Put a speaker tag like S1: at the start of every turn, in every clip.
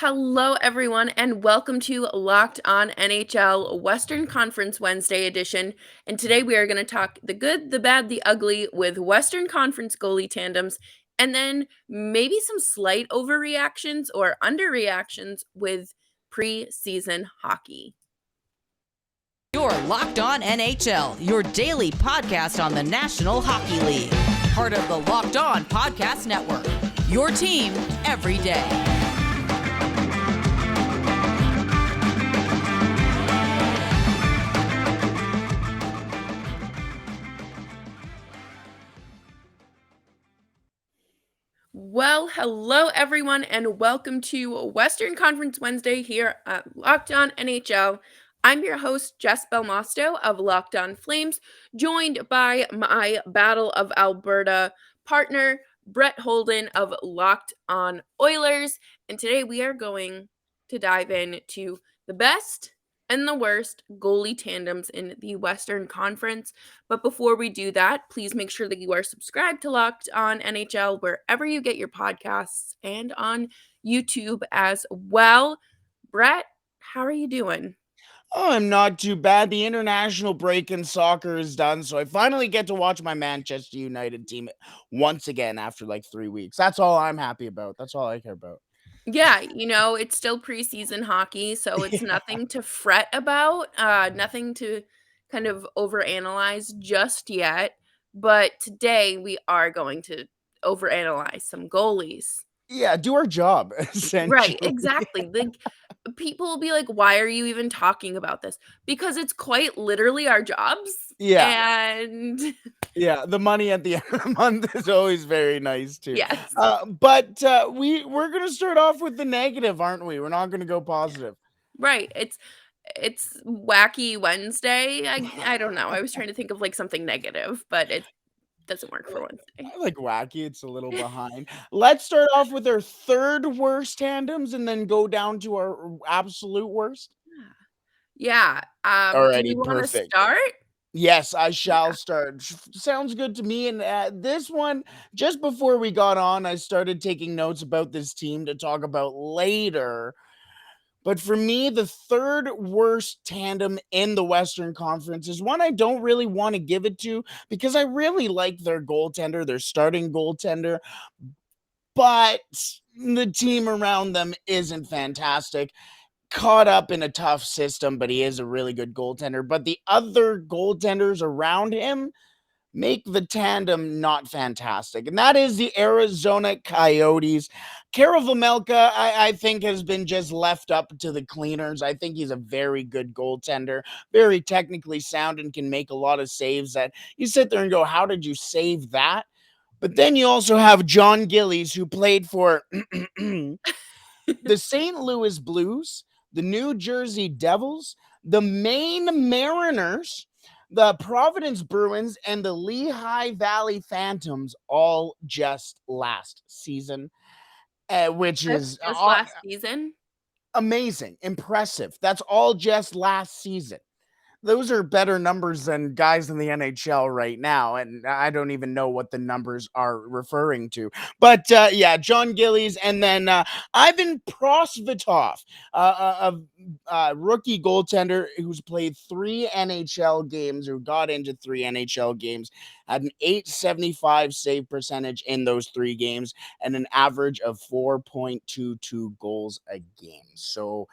S1: Hello, everyone, and welcome to Locked On NHL Western Conference Wednesday edition. And today we are going to talk the good, the bad, the ugly with Western Conference goalie tandems, and then maybe some slight overreactions or underreactions with preseason hockey.
S2: You're Locked On NHL, your daily podcast on the National Hockey League. Part of the Locked On Podcast Network, your team every day.
S1: Well, hello everyone, and welcome to Western Conference Wednesday here at Locked On NHL. I'm your host, Jess Belmosto of Locked On Flames, joined by my Battle of Alberta partner, Brett Holden of Locked On Oilers. And today we are going to dive into the best and the worst goalie tandems in the Western Conference. But before we do that, please make sure that you are subscribed to Locked On NHL wherever you get your podcasts and on YouTube as well. Brett, how are you doing?
S3: Oh, I'm not too bad. The international break in soccer is done, so I finally get to watch my Manchester United team once again after like 3 weeks. That's all I'm happy about. That's all I care about.
S1: Yeah, it's still preseason hockey, so it's
S3: Yeah.
S1: nothing to fret about, nothing to kind of overanalyze just yet. But today we are going to overanalyze some goalies.
S3: Yeah, do our job,
S1: Right,
S3: essentially.
S1: exactly. Like, people will be like, "Why are you even talking about this?" Because it's quite literally our jobs,
S3: Yeah,
S1: and
S3: yeah, the money at the end of the month is always very nice too.
S1: yes.
S3: But we're gonna start off with the negative, aren't we? We're not gonna go positive.
S1: Right, it's Wacky Wednesday. I don't know, I was trying to think of, like, something negative, but it doesn't work for Wednesday.
S3: I like wacky, it's a little behind. Let's start off with our third worst tandems and then go down to our absolute worst.
S1: Yeah, do you
S3: Alrighty,
S1: wanna
S3: perfect.
S1: start?
S3: Yes, I shall
S1: Yeah.
S3: start. Sounds good to me. And this one, just before we got on, I started taking notes about this team to talk about later. But for me, the third worst tandem in the Western Conference is one I don't really want to give it to because I really like their goaltender, their starting goaltender, but the team around them isn't fantastic. Caught up in a tough system, but he is a really good goaltender. But the other goaltenders around him make the tandem not fantastic, and that is the Arizona Coyotes. Karel Vejmelka, I think, has been just left up to the cleaners. I think he's a very good goaltender, very technically sound, and can make a lot of saves that you sit there and go, how did you save that? But then you also have John Gillies, who played for the St. Louis Blues, the New Jersey Devils, the Maine Mariners, the Providence Bruins, and the Lehigh Valley Phantoms all just last season, which is
S1: Just last season?
S3: amazing, impressive. That's all just last season. Those are better numbers than guys in the NHL right now, and I don't even know what the numbers are referring to. But yeah, John Gillies, and then Ivan Prosvetov, a rookie goaltender who's played 3 NHL games, or got into 3 NHL games, had an 875 save percentage in those 3 games, and an average of 4.22 goals a game. So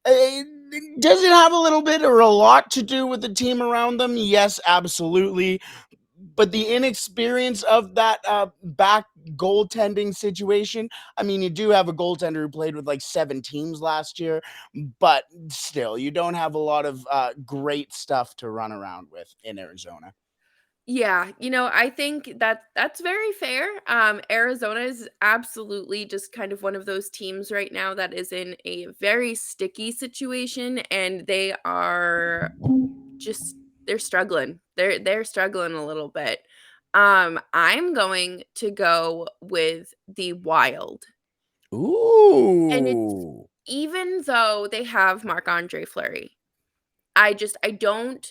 S3: does it have a little bit or a lot to do with the team around them? Yes, absolutely. But the inexperience of that back goaltending situation. I mean, you do have a goaltender who played with like 7 teams last year, but still, you don't have a lot of great stuff to run around with in Arizona.
S1: Yeah, I think that's very fair. Arizona is absolutely just kind of one of those teams right now that is in a very sticky situation, and they are just they're struggling. They're struggling a little bit. I'm going to go with the Wild. And it's
S3: Ooh.
S1: even though they have Marc-Andre Fleury, I don't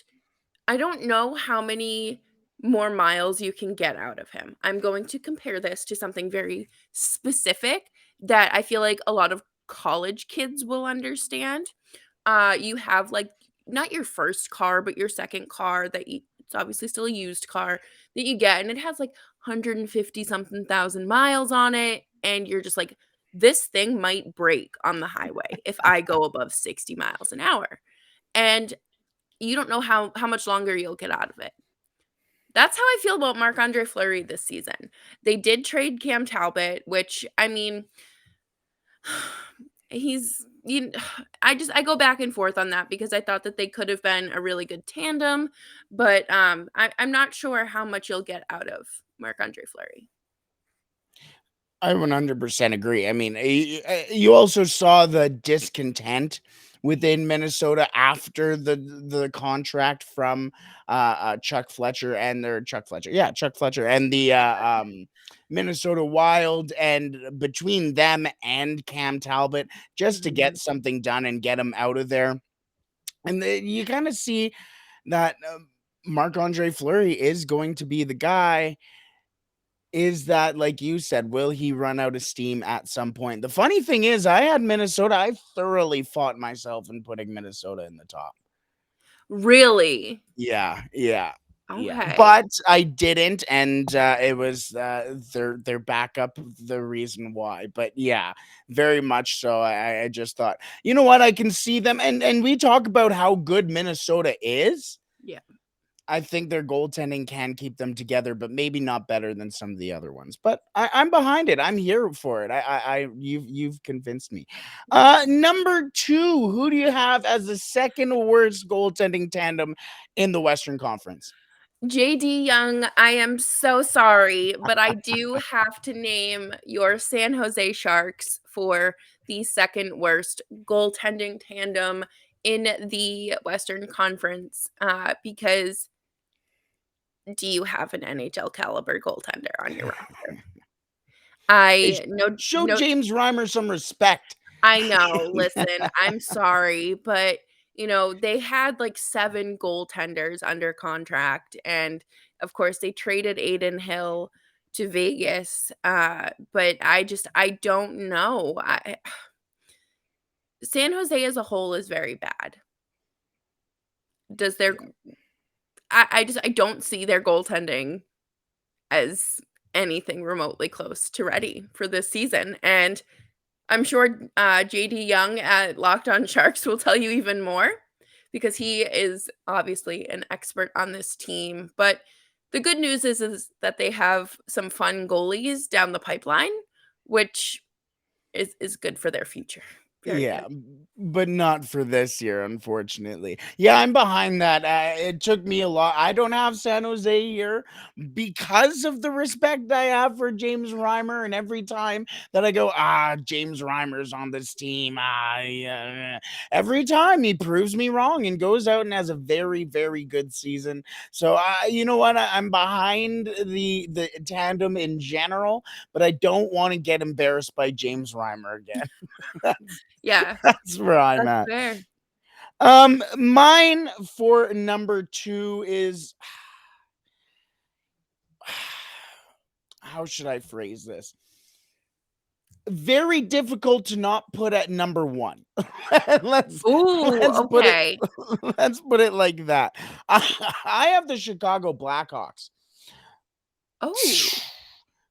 S1: know how many more miles you can get out of him. I'm going to compare this to something very specific that I feel like a lot of college kids will understand. You have like not your first car, but your second car it's obviously still a used car that you get, and it has like 150 something thousand miles on it, and you're just like, this thing might break on the highway if I go above 60 miles an hour. And you don't know how much longer you'll get out of it. That's how I feel about Marc-Andre Fleury this season. They did trade Cam Talbot, which, I mean, he's I go back and forth on that because I thought that they could have been a really good tandem, but I'm not sure how much you'll get out of Marc-Andre Fleury.
S3: I 100% agree. I mean, you also saw the discontent within Minnesota after the contract from Chuck Fletcher and Chuck Fletcher and the Minnesota Wild, and between them and Cam Talbot, just to get something done and get him out of there. And you kind of see that Marc-Andre Fleury is going to be the guy. Is that, like you said, will he run out of steam at some point? The funny thing is, I had Minnesota. I thoroughly fought myself in putting Minnesota in the top.
S1: Really?
S3: Yeah.
S1: Okay.
S3: But I didn't, and it was their backup the reason why. But yeah, very much so. I just thought, you know what, I can see them, and we talk about how good Minnesota is.
S1: Yeah.
S3: I think their goaltending can keep them together, but maybe not better than some of the other ones. But I'm behind it. I'm here for it. You've convinced me. Number 2, who do you have as the second worst goaltending tandem in the Western Conference?
S1: JD Young, I am so sorry, but I do have to name your San Jose Sharks for the second worst goaltending tandem in the Western Conference, because do you have an NHL caliber goaltender on your roster?
S3: Hey,
S1: I no
S3: show
S1: no
S3: James Reimer some respect.
S1: I know, listen, I'm sorry, but, they had, like, 7 goaltenders under contract, and, of course, they traded Adin Hill to Vegas, but I don't know. San Jose as a whole is very bad. Does their I don't see their goaltending as anything remotely close to ready for this season, and I'm sure JD Young at Locked On Sharks will tell you even more because he is obviously an expert on this team. But the good news is that they have some fun goalies down the pipeline, which is good for their future. Very
S3: Yeah,
S1: good.
S3: but not for this year, unfortunately. Yeah, I'm behind that. It took me a lot. I don't have San Jose here because of the respect I have for James Reimer. And every time that I go, James Reimer's on this team, yeah, every time he proves me wrong and goes out and has a very, very good season. So, you know what? I'm behind the tandem in general, but I don't want to get embarrassed by James Reimer again.
S1: Yeah,
S3: That's where I'm
S1: that's
S3: at.
S1: fair.
S3: Mine for number 2 is how should I phrase this? Very difficult to not put at number 1. let's
S1: Ooh,
S3: let's put it
S1: okay.
S3: let's put it like that. I have the Chicago Blackhawks.
S1: Oh,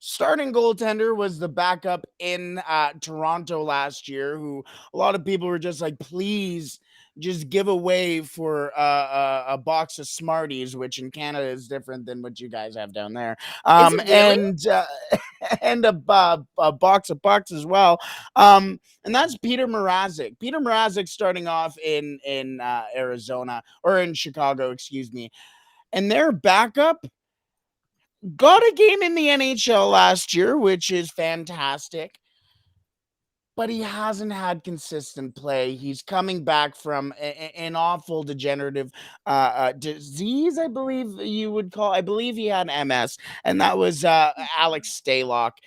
S3: Starting goaltender was the backup in Toronto last year, who a lot of people were just like, please just give away for a box of Smarties, which in Canada is different than what you guys have down there.
S1: is it really?
S3: And a box of pucks as well. And that's Peter Mrazik. Peter Mrazik starting off in Arizona, or in Chicago, excuse me. And their backup got a game in the NHL last year, which is fantastic, but he hasn't had consistent play. He's coming back from an awful degenerative disease, I believe you would call. I believe he had MS, and that was Alex Stalock.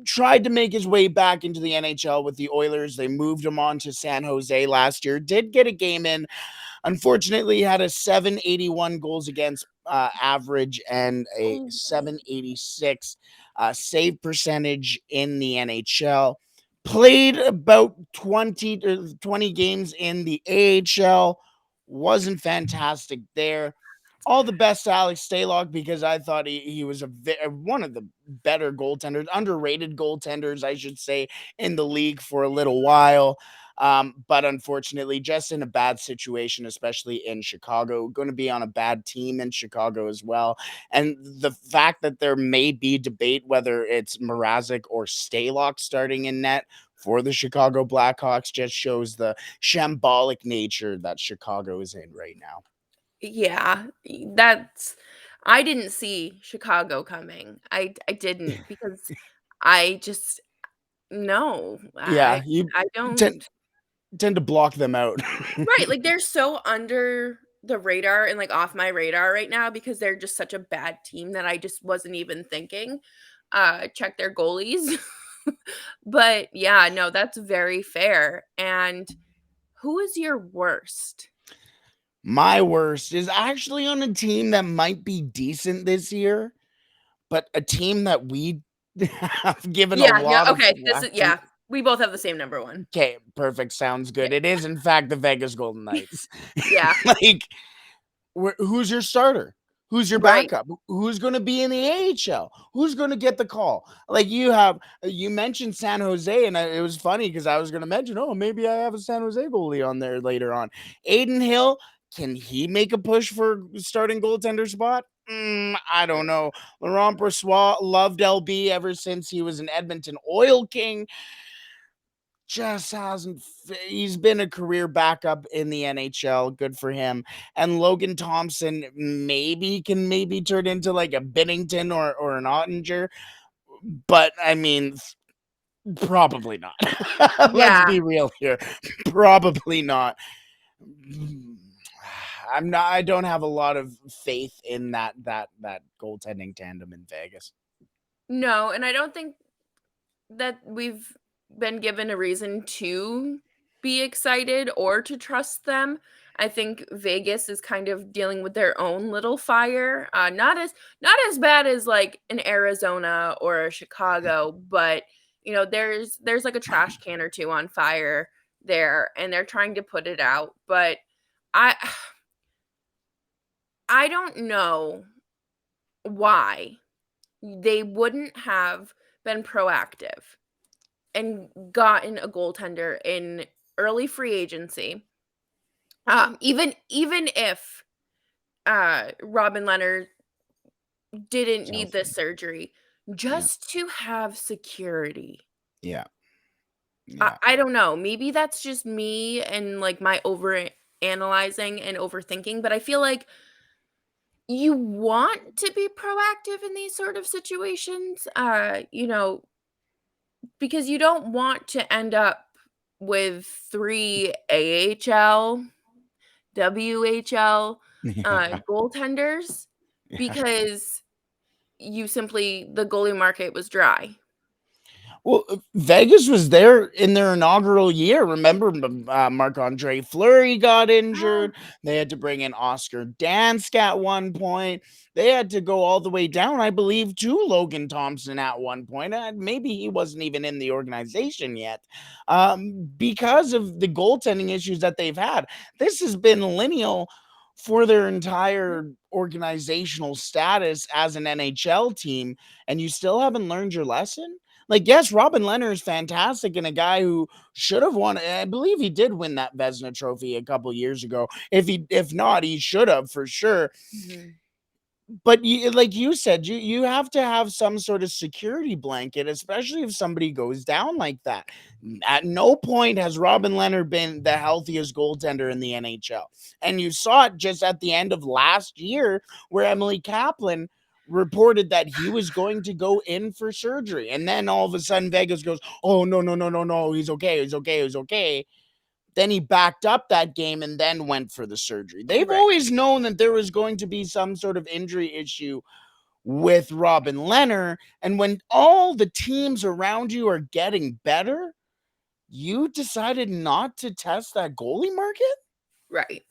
S3: Tried to make his way back into the NHL with the Oilers. They moved him on to San Jose last year. Did get a game in. Unfortunately, he had a 781 goals against average and a
S1: Oh,
S3: 786 save percentage in the NHL. Played about 20 games in the AHL. Wasn't fantastic there. All the best to Alex Stalock, because I thought he was one of the better goaltenders, underrated goaltenders, I should say, in the league for a little while. But unfortunately, just in a bad situation, especially in Chicago, going to be on a bad team in Chicago as well. And the fact that there may be debate whether it's Mrazik or Stalock starting in net for the Chicago Blackhawks just shows the shambolic nature that Chicago is in right now.
S1: Yeah, that's I didn't see Chicago coming. I didn't because I just no,
S3: Yeah, you
S1: I
S3: tend
S1: don't.
S3: tend to block them out.
S1: Right, like, they're so under the radar and, like, off my radar right now because they're just such a bad team that I just wasn't even thinking, check their goalies. But, yeah, no, that's very fair, and who is your worst?
S3: My worst is actually on a team that might be decent this year, but a team that we have given a
S1: Yeah, no,
S3: lot of
S1: okay, this
S3: flack
S1: is
S3: to.
S1: yeah, we both have the same number 1.
S3: Okay, perfect. Sounds
S1: Yeah,
S3: good. It is, in fact, the Vegas Golden Knights.
S1: yeah,
S3: Like, who's your starter? Who's your
S1: right.
S3: backup? Who's going to be in the AHL? Who's going to get the call? Like, you mentioned San Jose, and it was funny because I was going to mention, oh, maybe I have a San Jose goalie on there later on. Aiden Hill, can he make a push for starting goaltender spot? I don't know. Laurent Brossoit loved LB ever since he was an Edmonton Oil King. Just hasn't. He's been a career backup in the NHL. Good for him. And Logan Thompson maybe turn into like a Binnington or an Ottinger, but I mean, probably not. Let's
S1: Yeah.
S3: be real here. Probably not. I'm not. I don't have a lot of faith in that goaltending tandem in Vegas.
S1: No, and I don't think that we've been given a reason to be excited or to trust them. I think Vegas is kind of dealing with their own little fire. Not as bad as like an Arizona or a Chicago, but there's like a trash can or two on fire there and they're trying to put it out. But I I don't know why they wouldn't have been proactive and gotten a goaltender in early free agency. Even if Robin Leonard didn't need this
S3: Healthy.
S1: surgery,
S3: Yeah.
S1: just to have security.
S3: Yeah.
S1: I,
S3: Yeah.
S1: I don't know. Maybe that's just me and like my over analyzing and overthinking, but I feel like you want to be proactive in these sort of situations. Because you don't want to end up with 3 AHL, WHL,
S3: Yeah.
S1: goaltenders
S3: Yeah.
S1: because the goalie market was dry.
S3: Well, Vegas was there in their inaugural year. Remember, Marc-Andre Fleury got
S1: Oh,
S3: injured. They had to bring in Oscar Dansk at one point. They had to go all the way down, I believe, to Logan Thompson at one point. Maybe he wasn't even in the organization yet, because of the goaltending issues that they've had. This has been lineal for their entire organizational status as an NHL team, and you still haven't learned your lesson. Like, yes, Robin Leonard is fantastic and a guy who should have won. I believe he did win that Vezina trophy a couple years ago. If not, he should have for sure.
S1: mhm.
S3: But like you said, you have to have some sort of security blanket, especially if somebody goes down like that. At no point has Robin Leonard been the healthiest goaltender in the NHL. And you saw it just at the end of last year where Emily Kaplan reported that he was going to go in for surgery. And then all of a sudden Vegas goes, "Oh, no, no, no, no, no. He's okay. He's okay. He's okay." Then he backed up that game and then went for the surgery. They've
S1: Right,
S3: always known that there was going to be some sort of injury issue with Robin Leonard. And when all the teams around you are getting better, you decided not to test that goalie market?
S1: right.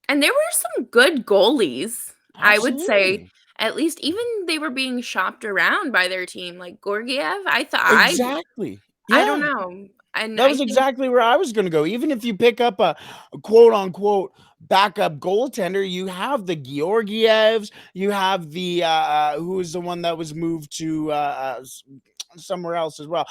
S1: And there were some good goalies, I would say.
S3: Absolutely.
S1: At least even they were being shopped around by their team, like Gorgiev. I
S3: Exactly.
S1: I don't
S3: Yeah.
S1: know. And
S3: That
S1: I
S3: was
S1: think
S3: exactly where I was going to go. Even if you pick up a quote unquote backup goaltender, you have the Georgievs, you have the who is the one that was moved to somewhere else as well.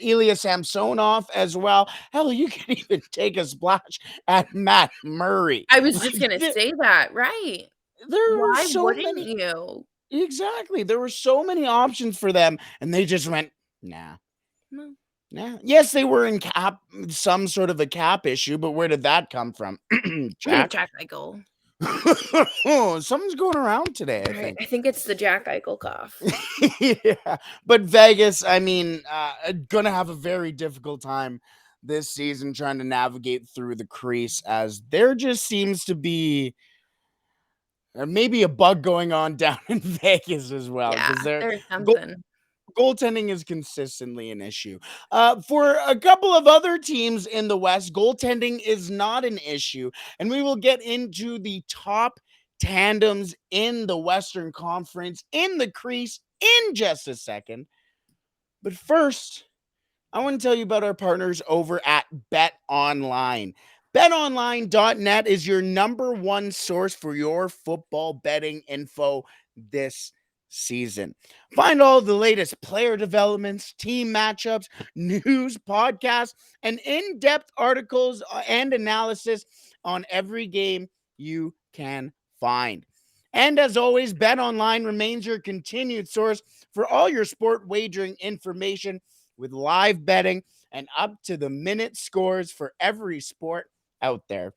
S3: Ilya Samsonov as well. Hell, you can even take a splash at Matt Murray.
S1: I was just
S3: Like
S1: gonna say that, right.
S3: there were
S1: Why
S3: so
S1: wouldn't
S3: many.
S1: you?
S3: Exactly, there were so many options for them, and they just went nah.
S1: No.
S3: Yeah. Yes, they were in some sort of a cap issue, but where did that come from? Jack.
S1: Jack Eichel.
S3: Oh, something's going around today, I
S1: Right,
S3: think.
S1: I think it's the Jack Eichel cough.
S3: Yeah. But Vegas, I mean, gonna have a very difficult time this season trying to navigate through the crease as there just seems to be maybe a bug going on down in Vegas as well
S1: Yeah,
S3: because they're
S1: there's something.
S3: goaltending is consistently an issue. For a couple of other teams in the West, goaltending is not an issue. And we will get into the top tandems in the Western Conference in the crease in just a second. But first, I want to tell you about our partners over at Bet Online. BetOnline.net is your number one source for your football betting info this season. Find all the latest player developments, team matchups, news, podcasts, and in depth articles and analysis on every game you can find. And as always, BetOnline remains your continued source for all your sport wagering information with live betting and up to the minute scores for every sport out there.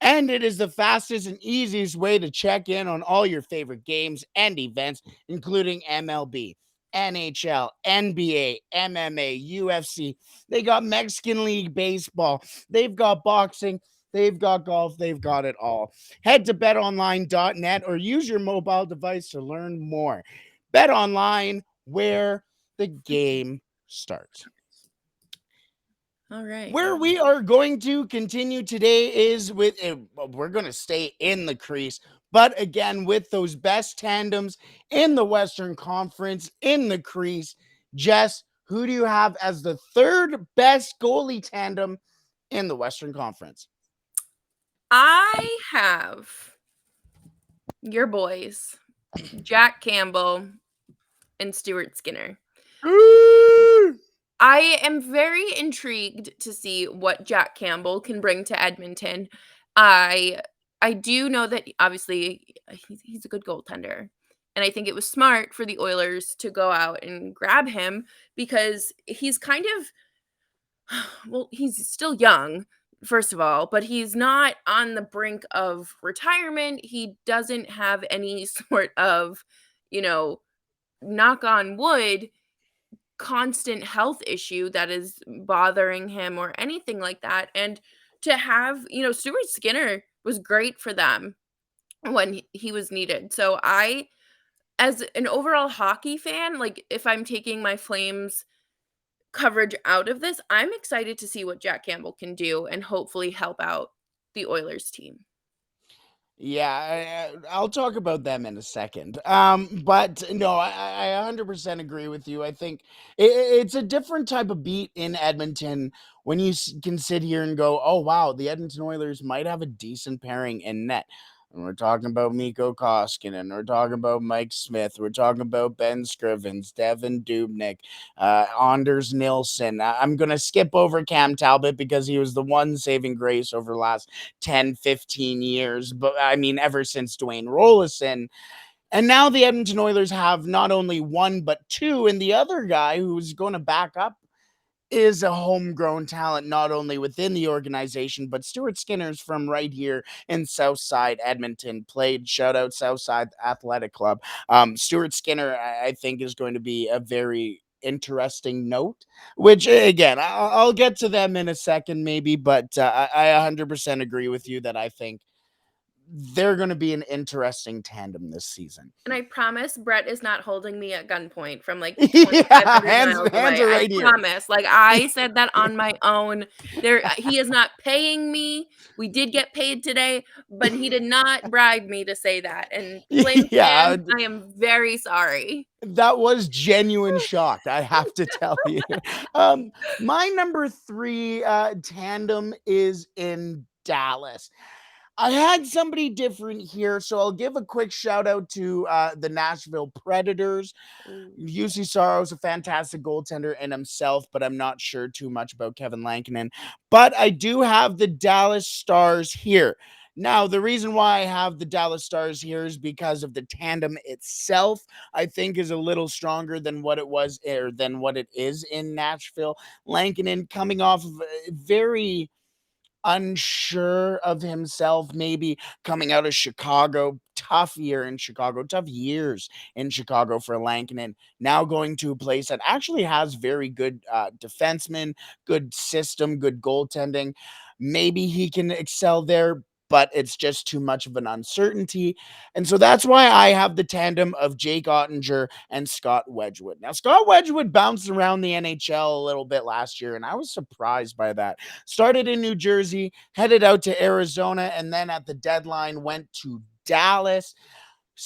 S3: And it is the fastest and easiest way to check in on all your favorite games and events, including MLB, NHL, NBA, MMA, UFC. They got Mexican League Baseball. They've got boxing. They've got golf. They've got it all. Head to betonline.net or use your mobile device to learn more. Bet Online, where the game starts.
S1: All right.
S3: Where we are going to continue today is with we're going to stay in the crease, but again with those best tandems in the Western Conference in the crease. Jess, who do you have as the third best goalie tandem in the Western Conference?
S1: I have your boys, Jack Campbell and Stuart Skinner. I am very intrigued to see what Jack Campbell can bring to Edmonton. I I do know that obviously he's a good goaltender. And I think it was smart for the Oilers to go out and grab him because he's kind of well, he's still young, first of all, but he's not on the brink of retirement. He doesn't have any sort of, you know, knock on wood, constant health issue that is bothering him or anything like that. And to have, Stuart Skinner was great for them when he was needed. So as an overall hockey fan, like if I'm taking my Flames coverage out of this, I'm excited to see what Jack Campbell can do and hopefully help out the Oilers team.
S3: Yeah, I'll talk about them in a second. But no, I 100% agree with you. I think it's a different type of beat in Edmonton when you can sit here and go, oh, wow, the Edmonton Oilers might have a decent pairing in net. And we're talking about Mikko Koskinen. We're talking about Mike Smith. We're talking about Ben Scrivens, Devin Dubnyk, Anders Nilsson. I'm going to skip over Cam Talbot because he was the one saving grace over the last 10, 15 years. But I mean, ever since Dwayne Rollison. And now the Edmonton Oilers have not only one, but two. And the other guy who's going to back up is a homegrown talent, not only within the organization, but Stuart Skinner's from right here in Southside Edmonton, played shout out Southside Athletic Club. Stuart Skinner, I think, is going to be a very interesting note, which again, I'll get to them in a second, maybe, but I 100% agree with you that I think they're going to be an interesting tandem this season.
S1: And I promise Brett is not holding me at gunpoint from like
S3: Yeah,
S1: 2,500 miles
S3: hands
S1: away.
S3: are
S1: I
S3: right here.
S1: promise. Like I said that on my own. He is not paying me. We did get paid today, but he did not bribe me to say that. And Flame
S3: Yeah,
S1: fans, I am very sorry.
S3: that was genuine shock, I have to tell you. My number 3 tandem is in Dallas. I had somebody different here, so I'll give a quick shout out to the Nashville Predators.
S1: Ooh.
S3: UC Saros, a fantastic goaltender in himself, but I'm not sure too much about Kevin Lankinen. But I do have the Dallas Stars here. Now, the reason why I have the Dallas Stars here is because of the tandem itself. I think is a little stronger than what it was or than what it is in Nashville. Lankinen coming off of a very unsure of himself, maybe coming out of Chicago. Tough year in Chicago, tough years in Chicago for Lankinen. Now going to a place that actually has very good defensemen, good system, good goaltending. Maybe he can excel there, but it's just too much of an uncertainty. And so that's why I have the tandem of Jake Ottinger and Scott Wedgwood. Now, Scott Wedgwood bounced around the NHL a little bit last year, and I was surprised by that. Started in New Jersey, headed out to Arizona, and then at the deadline went to Dallas.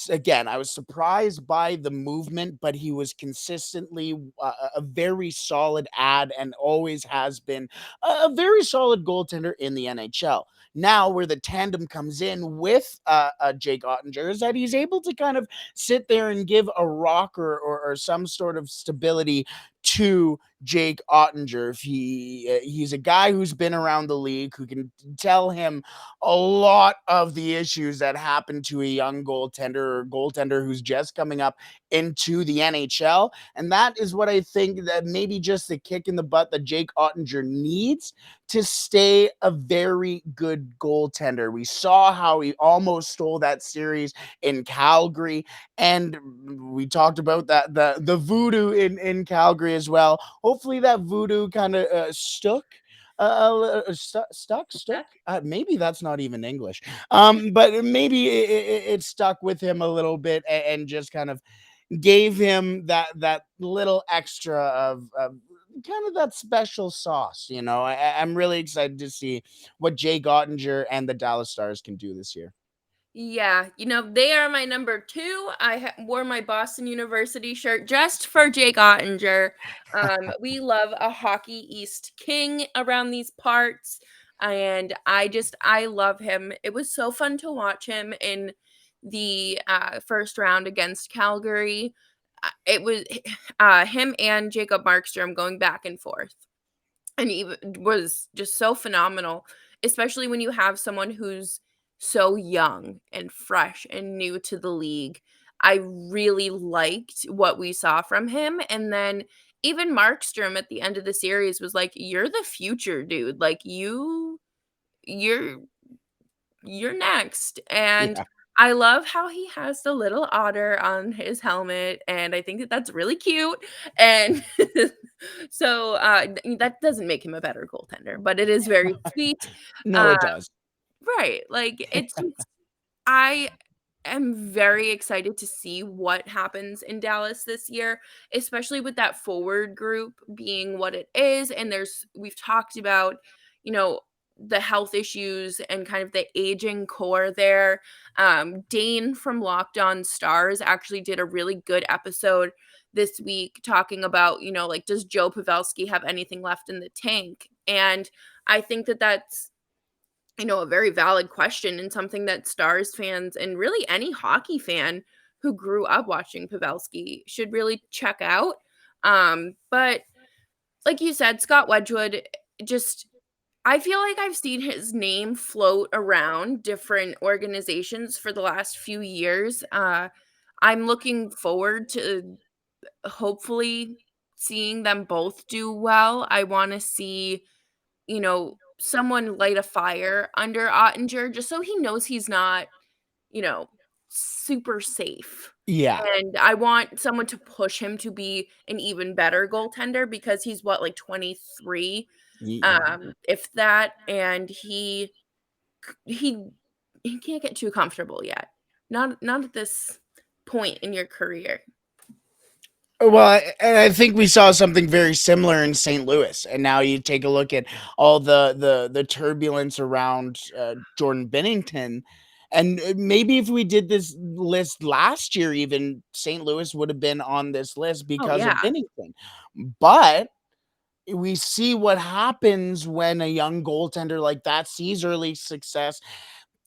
S3: Again, I was surprised by the movement, but he was consistently a very solid ad and always has been a very solid goaltender in the NHL. Now, where the tandem comes in with Jake Ottinger is that he's able to kind of sit there and give a rocker or some sort of stability to Jake Ottinger. If he's a guy who's been around the league, who can tell him a lot of the issues that happen to a young goaltender or goaltender who's just coming up into the NHL. And that is what I think that maybe just the kick in the butt that Jake Ottinger needs to stay a very good goaltender. We saw how he almost stole that series in Calgary, and we talked about that the voodoo in Calgary as well. Hopefully that voodoo kind of stuck. Stuck. Maybe that's not even English. But maybe it stuck with him a little bit and just kind of gave him that little extra of kind of that special sauce. I'm really excited to see what Jake Ottinger and the Dallas Stars can do this year.
S1: Yeah, they are my number 2. I wore my Boston University shirt just for Jake Ottinger. We love a Hockey East king around these parts, and I love him. It was so fun to watch him in the first round against Calgary. It was him and Jacob Markstrom going back and forth, and he was just so phenomenal, especially when you have someone who's so young and fresh and new to the league. I really liked what we saw from him, and then even Markstrom at the end of the series was like, "You're the future, dude. Like you're you're next." And
S3: Yeah.
S1: I love how he has the little otter on his helmet, and I think that that's really cute. And so that doesn't make him a better goaltender, but it is very sweet.
S3: No,
S1: Uh,
S3: it does.
S1: right. Like it's just I am very excited to see what happens in Dallas this year, especially with that forward group being what it is. And we've talked about, you know, the health issues and kind of the aging core there. Dane from Locked On Stars actually did a really good episode this week talking about, like, does Joe Pavelski have anything left in the tank? And I think that that's a very valid question and something that Stars fans and really any hockey fan who grew up watching Pavelski should really check out. But like you said, Scott Wedgwood, just I feel like I've seen his name float around different organizations for the last few years. I'm looking forward to hopefully seeing them both do well. I want to see someone light a fire under Ottinger just so he knows he's not, you know, super safe.
S3: Yeah.
S1: And I want someone to push him to be an even better goaltender because he's what, like 23,
S3: Yeah.
S1: if that, and he you can't get too comfortable yet. Not at this point in your career.
S3: Well, and I think we saw something very similar in St. Louis, and now you take a look at all the turbulence around Jordan Binnington, and maybe if we did this list last year, even St. Louis would have been on this list
S1: Oh
S3: because of
S1: yeah.
S3: Binnington. But we see what happens when a young goaltender like that sees early success.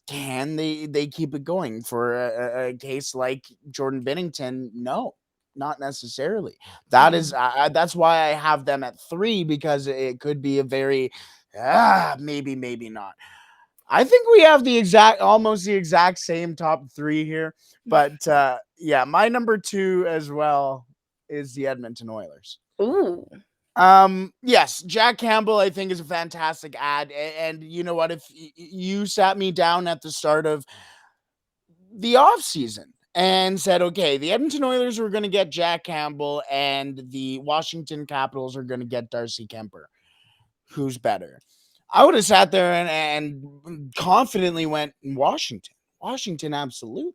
S3: Can they keep it going? For a case like Jordan Binnington, no, not necessarily. That is that's why I have them at 3, because it could be a very maybe not. I think we have almost the exact same top 3 here, but yeah, my number 2 as well is the Edmonton Oilers.
S1: Ooh.
S3: Yes, Jack Campbell, I think, is a fantastic ad. And you know what? If you sat me down at the start of the offseason and said, okay, the Edmonton Oilers were going to get Jack Campbell and the Washington Capitals are going to get Darcy Kemper, who's better? I would have sat there and confidently went Washington. Washington, absolutely.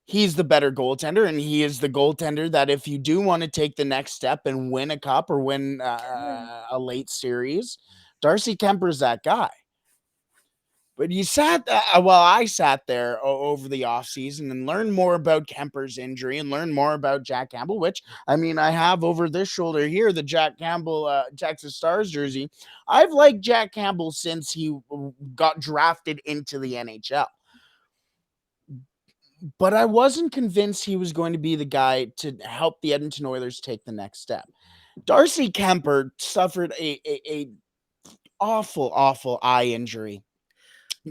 S3: He's the better goaltender, and he is the goaltender that if you do want to take the next step and win a cup or win a late series, Darcy Kemper's that guy. But I sat there over the offseason and learned more about Kemper's injury and learned more about Jack Campbell, which, I mean, I have over this shoulder here, the Jack Campbell Texas Stars jersey. I've liked Jack Campbell since he got drafted into the NHL. But I wasn't convinced he was going to be the guy to help the Edmonton Oilers take the next step. Darcy Kemper suffered a awful eye injury.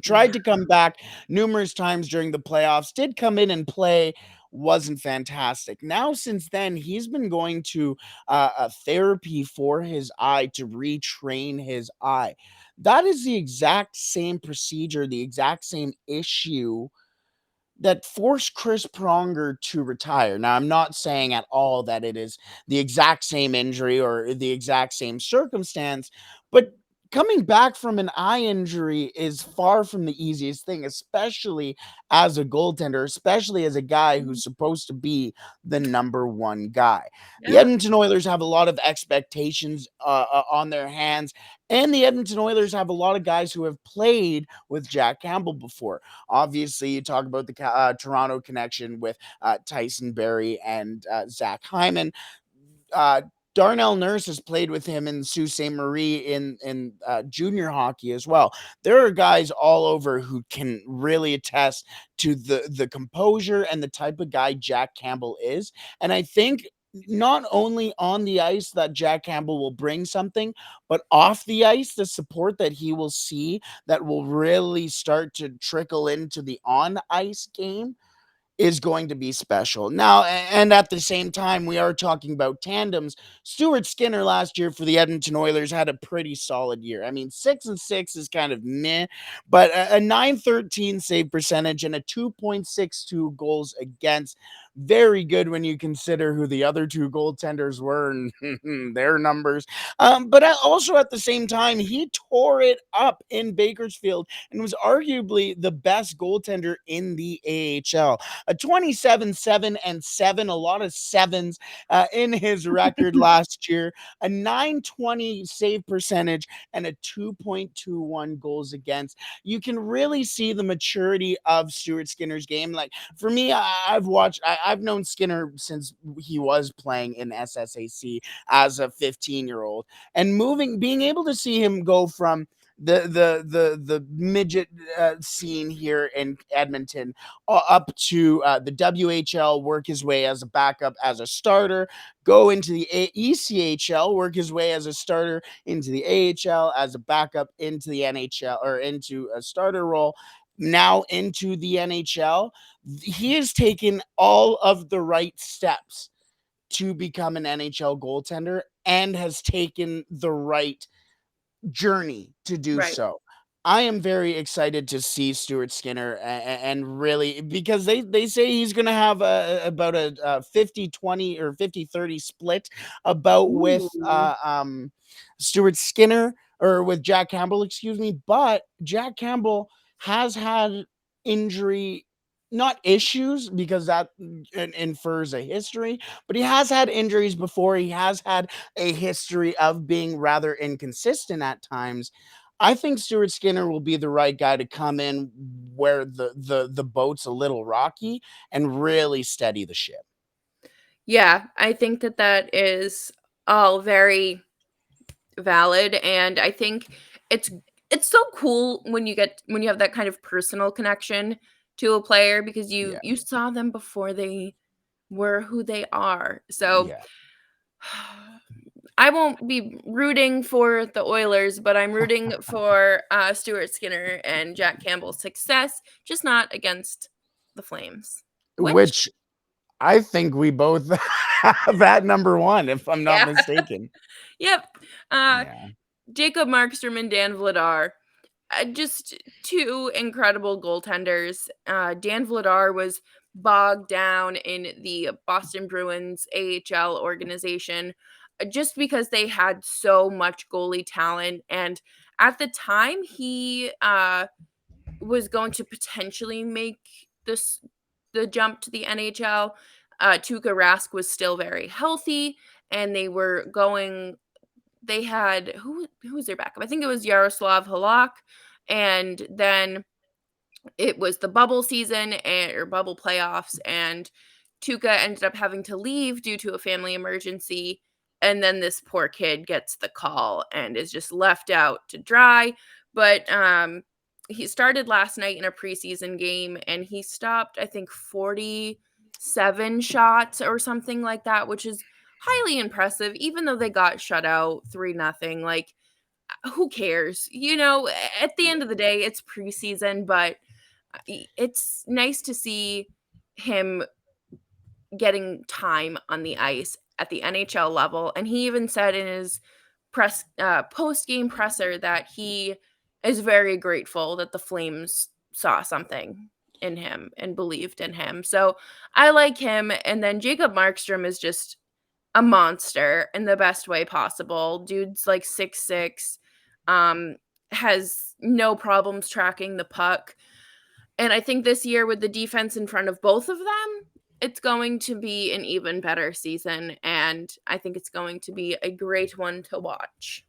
S3: Tried to come back numerous times during the playoffs, did come in and play, wasn't fantastic. Now, since then, he's been going to a therapy for his eye to retrain his eye. That is the exact same procedure, the exact same issue that forced Chris Pronger to retire. Now, I'm not saying at all that it is the exact same injury or the exact same circumstance, but coming back from an eye injury is far from the easiest thing, especially as a goaltender, especially as a guy who's supposed to be the number one guy. The
S1: Yeah.
S3: Edmonton Oilers have a lot of expectations on their hands, and the Edmonton Oilers have a lot of guys who have played with Jack Campbell before. Obviously, you talk about the Toronto connection with Tyson Barrie and Zach Hyman. Uh, Darnell Nurse has played with him in Sault Ste. Marie in junior hockey as well. There are guys all over who can really attest to the composure and the type of guy Jack Campbell is. And I think not only on the ice that Jack Campbell will bring something, but off the ice, the support that he will see that will really start to trickle into the on ice game is going to be special. Now, and at the same time, we are talking about tandems. Stuart Skinner last year for the Edmonton Oilers had a pretty solid year. I mean, 6-6 is kind of meh, but a 913 save percentage and a 2.62 goals against. Very good when you consider who the other two goaltenders were and their numbers. But also at the same time, he tore it up in Bakersfield and was arguably the best goaltender in the AHL. A 27-7-7, a lot of sevens in his record last year, a 920 save percentage, and a 2.21 goals against. You can really see the maturity of Stuart Skinner's game. Like for me, I've known Skinner since he was playing in SSAC as a 15-year-old, and being able to see him go from the midget scene here in Edmonton up to the WHL, work his way as a backup, as a starter, go into the ECHL, work his way as a starter into the AHL, as a backup into the NHL or into a starter role, now into the NHL. He has taken all of the right steps to become an NHL goaltender and has taken the right journey to do
S1: Right.
S3: so. I am very excited to see Stuart Skinner and really because they say he's going to have about a 50-20 or 50-30 split about with
S1: Ooh.
S3: Stuart Skinner or with Jack Campbell, excuse me, but Jack Campbell has had injury, not issues, because that infers a history, but he has had injuries before. He has had a history of being rather inconsistent at times. I think Stuart Skinner will be the right guy to come in where the boat's a little rocky and really steady the ship.
S1: Yeah, I think that that is all very valid, and I think it's it's so cool when you have that kind of personal connection to a player because you
S3: Yeah.
S1: you saw them before they were who they are. So
S3: Yeah.
S1: I won't be rooting for the Oilers, but I'm rooting for Stuart Skinner and Jack Campbell's success, just not against the Flames. Which,
S3: Which I think we both have at number one, if I'm not
S1: yeah,
S3: mistaken.
S1: yep. Uh,
S3: Yeah.
S1: Jacob Markstrom and Dan Vladar, just two incredible goaltenders. Dan Vladar was bogged down in the Boston Bruins AHL organization just because they had so much goalie talent. And at the time, he was going to potentially make this the jump to the NHL. Tuukka Rask was still very healthy, and they were going. They had who was their backup? I think it was Yaroslav Halak, and then it was the bubble season or bubble playoffs, and Tuca ended up having to leave due to a family emergency. And then this poor kid gets the call and is just left out to dry. But he started last night in a preseason game and he stopped, I think, 47 shots or something like that, which is highly impressive, even though they got shut out 3-0. Like, who cares? At the end of the day, it's preseason, but it's nice to see him getting time on the ice at the NHL level. And he even said in his post game presser that he is very grateful that the Flames saw something in him and believed in him. So I like him. And then Jacob Markstrom is just a monster in the best way possible. Dude's like 6'6", um, has no problems tracking the puck. And I think this year with the defense in front of both of them, it's going to be an even better season, and I think it's going to be a great one to watch.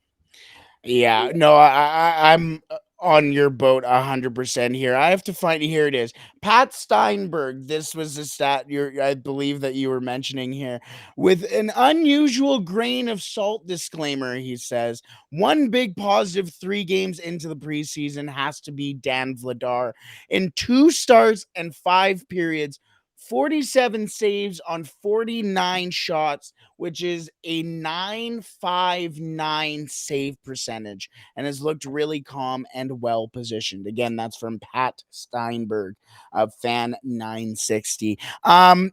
S3: Yeah, no, I'm on your boat 100% here. I have to find here it is. Pat Steinberg. This was the stat I believe that you were mentioning here. With an unusual grain of salt disclaimer, he says, one big positive 3 games into the preseason has to be Dan Vladar. In 2 starts and 5 periods, 47 saves on 49 shots, which is a 959 save percentage, and has looked really calm and well positioned. Again, that's from Pat Steinberg of Fan 960.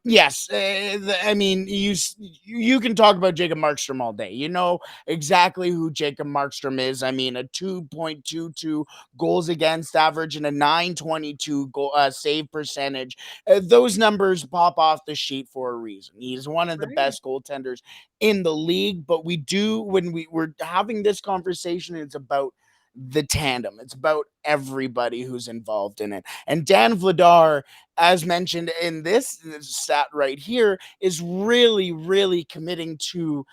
S3: Yes, I mean, you can talk about Jacob Markstrom all day. You know exactly who Jacob Markstrom is. I mean, a 2.22 goals against average and a 922 save percentage. Those numbers pop off the sheet for a reason. He's one of the
S1: Right.
S3: best goaltenders in the league, but when we're having this conversation, it's about the tandem. It's about everybody who's involved in it. And Dan Vladar, as mentioned in this stat right here, is really, really committing to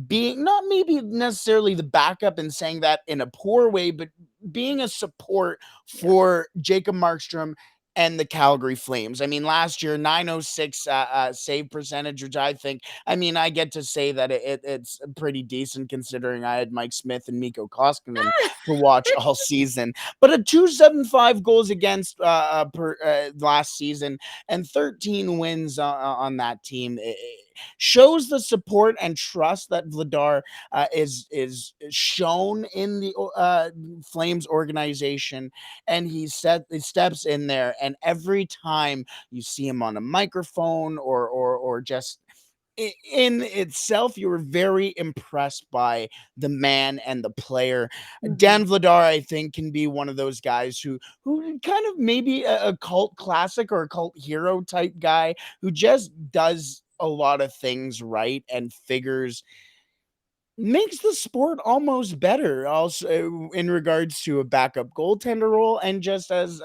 S3: being not maybe necessarily the backup and saying that in a poor way, but being a support
S1: Yeah.
S3: for Jacob Markstrom and the Calgary Flames. I mean, last year, 906 save percentage, which I mean, I get to say that it's pretty decent considering I had Mike Smith and Mikko Koskinen to watch all season. But a 275 goals against per last season and 13 wins on that team. It shows the support and trust that Vladar is shown in the Flames organization, and he steps in there, and every time you see him on a microphone or just in itself, you were very impressed by the man and the player.
S1: Mhm.
S3: Dan Vladar, I think, can be one of those guys who kind of maybe a cult classic or a cult hero type guy who just does a lot of things right and figures makes the sport almost better also in regards to a backup goaltender role and just as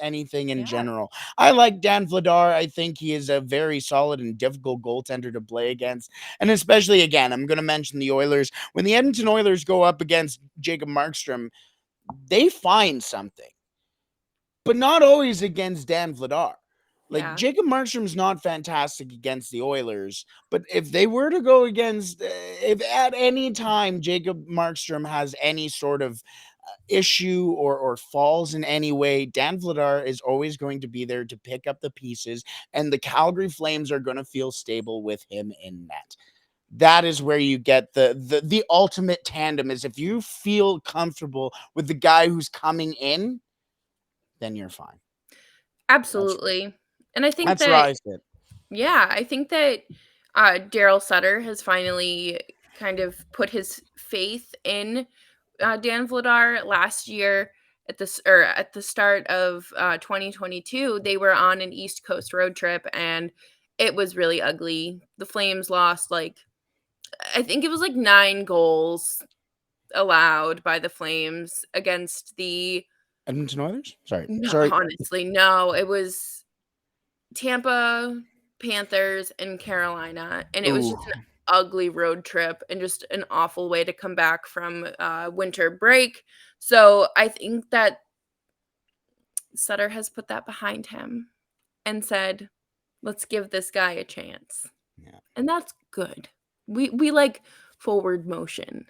S3: anything in
S1: Yeah.
S3: general. I like Dan Vladar. I think he is a very solid and difficult goaltender to play against, and especially, again, I'm going to mention the Oilers. When the Edmonton Oilers go up against Jacob Markstrom, they find something, but not always against Dan Vladar. Like,
S1: Yeah.
S3: Jacob Markstrom's not fantastic against the Oilers, but if they were to go against, if at any time Jacob Markstrom has any sort of issue or falls in any way, Dan Vladar is always going to be there to pick up the pieces, and the Calgary Flames are going to feel stable with him in net. That is where you get the ultimate tandem, is if you feel comfortable with the guy who's coming in, then you're fine.
S1: Absolutely. And I think
S3: That's where
S1: that
S3: I sit.
S1: yeah, I think that Daryl Sutter has finally kind of put his faith in Dan Vladar last year at the start of 2022. They were on an East Coast road trip and it was really ugly. The Flames lost like I think it was like 9 goals allowed by the Flames against the
S3: Edmonton Oilers? Sorry.
S1: no,
S3: Sorry.
S1: honestly, no, it was Tampa, Panthers, and Carolina, and it was
S3: Ooh.
S1: just an ugly road trip and just an awful way to come back from winter break. So I think that Sutter has put that behind him and said, "Let's give this guy a chance,"
S3: Yeah.
S1: and that's good. We like forward motion.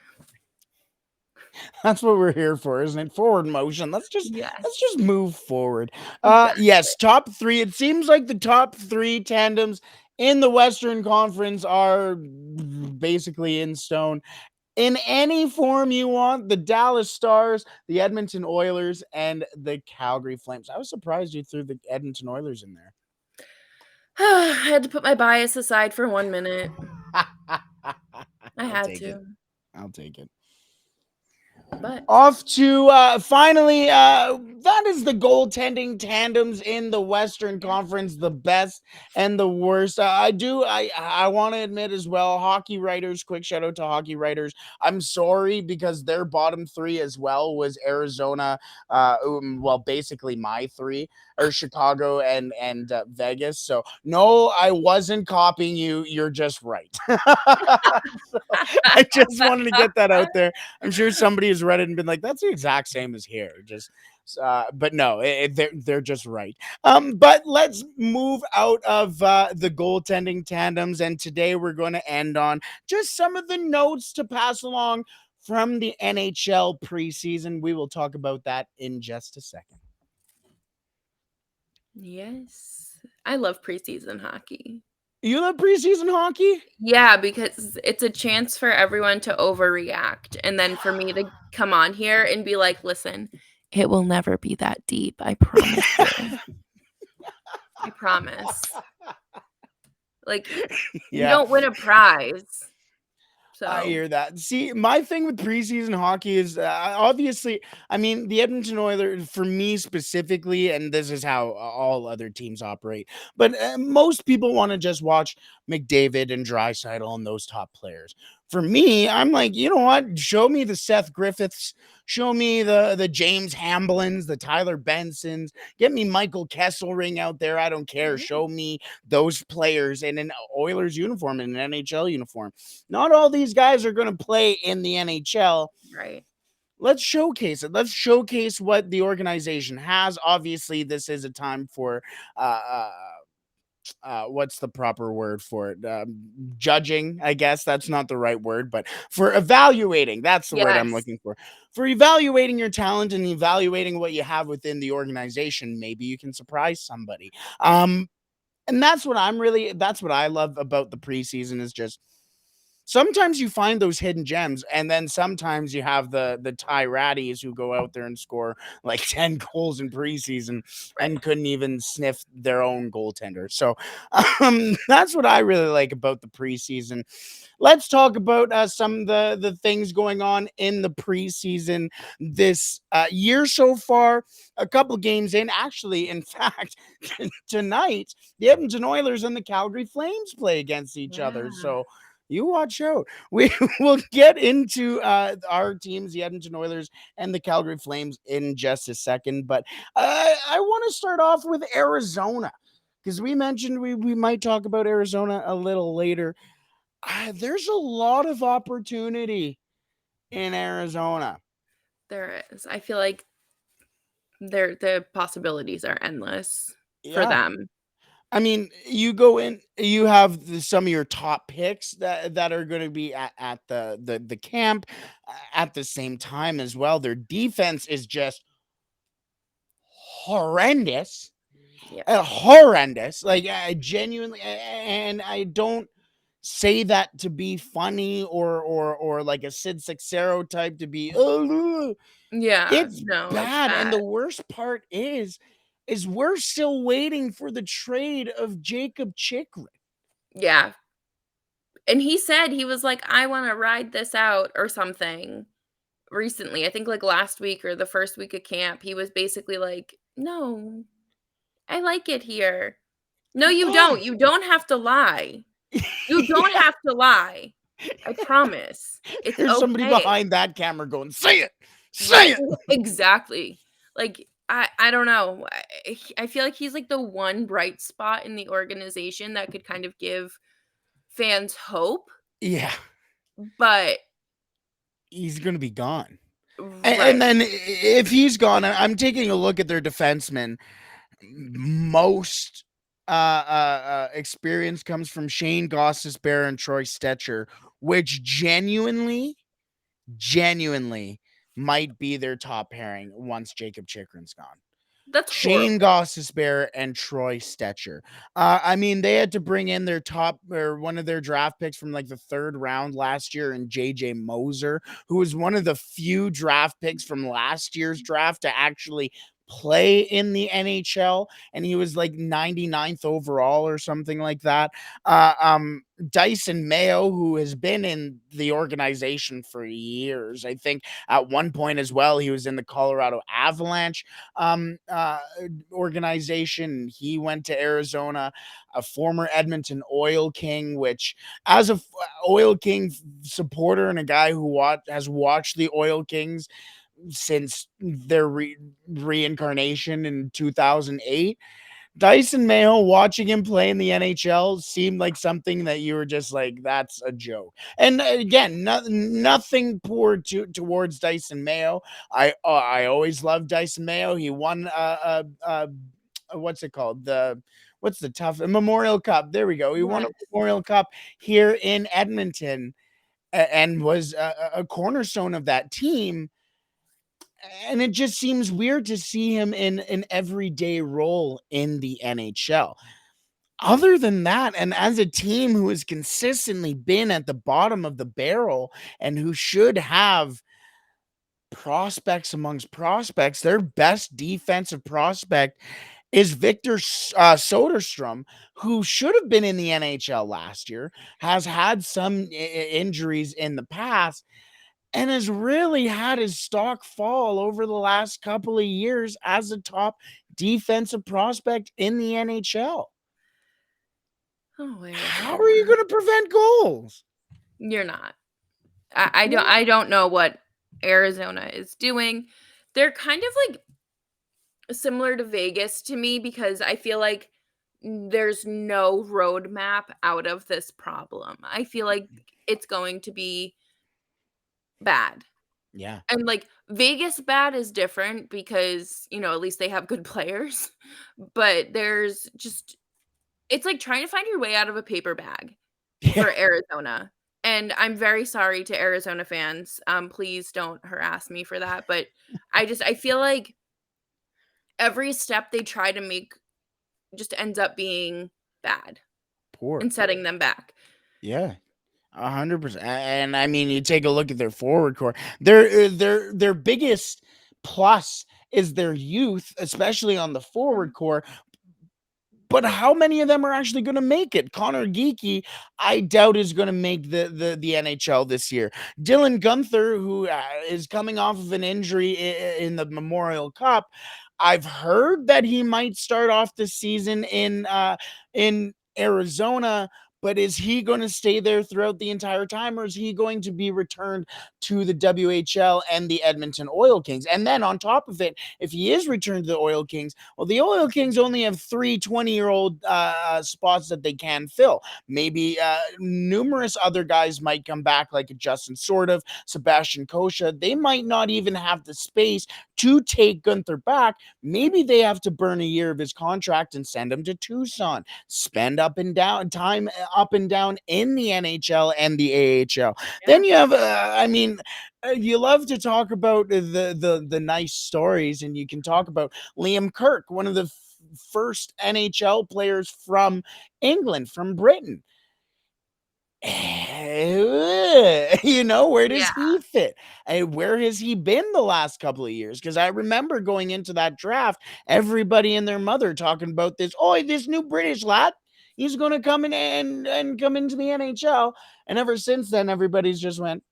S3: That's what we're here for, isn't it? Forward motion.
S1: Yes,
S3: Let's just move forward.
S1: exactly.
S3: Yes, top 3. It seems like the top 3 tandems in the Western Conference are basically in stone. In any form you want, the Dallas Stars, the Edmonton Oilers, and the Calgary Flames. I was surprised you threw the Edmonton Oilers in there.
S1: I had to put my bias aside for 1 minute. I
S3: I'll
S1: had
S3: take it.
S1: to,
S3: I'll take it.
S1: but
S3: Off to finally, that is the goaltending tandems in the Western Conference, the best and the worst. I want to admit as well, hockey writers, quick shout out to hockey writers. I'm sorry because their bottom 3 as well was Arizona, well, basically my 3 are Chicago and Vegas. So no, I wasn't copying you. You're just right. So I just wanted to get that out there. I'm sure somebody has read it and been like, "That's the exact same as here." Just, but no, they're just right. But let's move out of the goaltending tandems, and today we're going to end on just some of the notes to pass along from the NHL preseason. We will talk about that in just a second.
S1: yes, I love preseason hockey.
S3: You love preseason hockey?
S1: Yeah, because it's a chance for everyone to overreact, and then for me to come on here and be like, "Listen, it will never be that deep, I promise you. I promise." Like, we
S3: Yeah.
S1: don't win a prize.
S3: I
S1: So,
S3: hear that. See, my thing with preseason hockey is obviously, I mean, the Edmonton Oilers, for me specifically, and this is how all other teams operate, but most people want to just watch McDavid and Draisaitl and those top players. For me, I'm like, you know what? Show me the Seth Griffiths, show me the James Hamblins, the Tyler Bensons, get me Michael Kesselring out there. I don't care.
S1: yeah,
S3: Show me those players in an Oilers uniform, in an NHL uniform. Not all these guys are going to play in the NHL.
S1: right.
S3: Let's showcase it. Let's showcase what the organization has. Obviously, this is a time for uh, uh, what's the proper word for it? Judging, I guess that's not the right word, but for evaluating, that's the word I'm
S1: Yes,
S3: looking for. For evaluating your talent and evaluating what you have within the organization, maybe you can surprise somebody. And that's what I love about the preseason is just sometimes you find those hidden gems, and then sometimes you have the Ty Ratties who go out there and score like 10 goals in preseason
S1: right.
S3: and couldn't even sniff their own goaltender. So that's what I really like about the preseason. Let's talk about some of the things going on in the preseason this year so far. A couple games in, actually, in fact, tonight the Edmonton Oilers and the Calgary Flames play against each other.
S1: Yeah.
S3: So You watch out. We will get into our teams, the Edmonton Oilers and the Calgary Flames, in just a second. But I want to start off with Arizona because we mentioned we might talk about Arizona a little later. There's a lot of opportunity in Arizona.
S1: There is. I feel like the possibilities are endless for
S3: Yeah.
S1: them.
S3: I mean, you go in, you have some of your top picks that are going to be at the camp at the same time as well. Their defense is just horrendous,
S1: Yeah.
S3: horrendous. Like genuinely, and I don't say that to be funny or like a Sid Seixeiro type to be. Oh,
S1: Yeah.
S3: it's
S1: No, it's
S3: bad, and
S1: bad.
S3: the worst part is we're still waiting for the trade of Jacob Chikrin.
S1: Yeah. And he said he was like, "I wanna ride this out," or something recently. I think, like, last week or the first week of camp, he was basically like, "No, I like it here." No, you
S3: Why?
S1: don't. You don't have to lie. You don't
S3: Yeah.
S1: have to lie. I promise. It's
S3: There's somebody
S1: okay.
S3: behind that camera going, say it, say
S1: Right,
S3: it.
S1: exactly. Like, I don't know. I feel like he's, like, the one bright spot in the organization that could kind of give fans hope,
S3: Yeah,
S1: but
S3: he's gonna be gone. And
S1: right.
S3: then if he's gone, I'm taking a look at their defensemen. Most experience comes from Shane Gostisbehere and Troy Stetcher, which genuinely might be their top pairing once Jacob Chikrin's gone.
S1: That's
S3: Shane
S1: horrible.
S3: Gostisbehere and Troy Stetcher. I mean, they had to bring in their top or one of their draft picks from like the third round last year, and JJ Moser, who was one of the few draft picks from last year's draft to actually play in the NHL, and he was like 99th overall or something like that. Dyson Mayo, who has been in the organization for years, I think at one point as well, he was in the Colorado Avalanche organization. He went to Arizona, a former Edmonton Oil King, which as a Oil King supporter and a guy who has watched the Oil Kings since their reincarnation in 2008. Dyson Mayo, watching him play in the NHL seemed like something that you were just like, that's a joke. And again, nothing poor towards Dyson Mayo. I always loved Dyson Mayo. He won what's it called? What's the tough Memorial Cup? There we go. He won a
S1: Yes.
S3: Memorial Cup here in Edmonton and was a cornerstone of that team. And it just seems weird to see him in an everyday role in the NHL. Other than that, and as a team who has consistently been at the bottom of the barrel and who should have prospects amongst prospects, their best defensive prospect is Victor Soderstrom, who should have been in the NHL last year, has had some injuries in the past, and has really had his stock fall over the last couple of years as a top defensive prospect in the NHL.
S1: Oh,
S3: How are you
S1: Arizona.
S3: going to prevent goals?
S1: You're not. I don't know what Arizona is doing. They're kind of, like, similar to Vegas to me because I feel like there's no roadmap out of this problem. I feel like it's going to be bad.
S3: Yeah,
S1: And, like, Vegas bad is different because, at least they have good players, but there's just it's like trying to find your way out of a paper bag
S3: yeah,
S1: for Arizona, and I'm very sorry to Arizona fans, please don't harass me for that, but I feel like every step they try to make just ends up being bad
S3: poor.
S1: and setting them back.
S3: Yeah, 100%. And I mean, you take a look at their forward core. Their biggest plus is their youth, especially on the forward core. But how many of them are actually going to make it? Connor Geeky, I doubt is going to make the NHL this year. Dylan Gunther, who is coming off of an injury in the Memorial Cup, I've heard that he might start off the season in Arizona, But is he going to stay there throughout the entire time, or is he going to be returned to the WHL and the Edmonton Oil Kings? And then on top of it, if he is returned to the Oil Kings, well, the Oil Kings only have 3 20-year-old spots that they can fill. Maybe numerous other guys might come back, like a Justin Sortov, Sebastian Kosha. They might not even have the space to take Gunther back. Maybe they have to burn a year of his contract and send him to Tucson, spend up and down time up and down in the NHL and the AHL. Then you have, you love to talk about the nice stories, and you can talk about Liam Kirk, one of the first NHL players from England, from Britain. Where does he fit? Where has he been the last couple of years? Because I remember going into that draft, everybody and their mother talking about this. Oh, this new British lad, he's going to come in and come into the NHL. And ever since then, everybody's just went,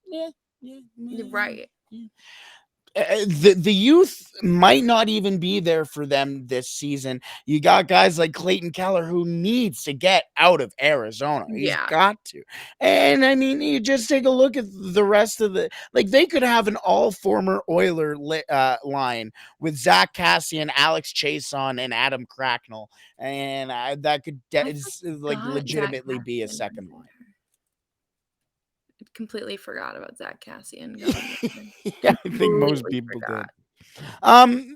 S1: Right.
S3: The youth might not even be there for them this season. You got guys like Clayton Keller who needs to get out of Arizona. He's got to. And I mean, you just take a look at the rest of they could have an all former Oiler line with Zach Cassian, Alex Chason, and Adam Cracknell. And that could legitimately be a second line.
S1: Completely forgot about Zach Cassian.
S3: I think most people did.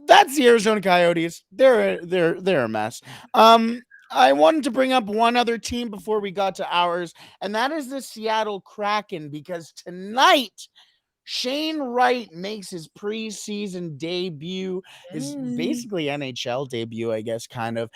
S3: That's the Arizona Coyotes. They're a mess. I wanted to bring up one other team before we got to ours, and that is the Seattle Kraken, because tonight Shane Wright makes his preseason debut, his basically NHL debut, I guess, kind of,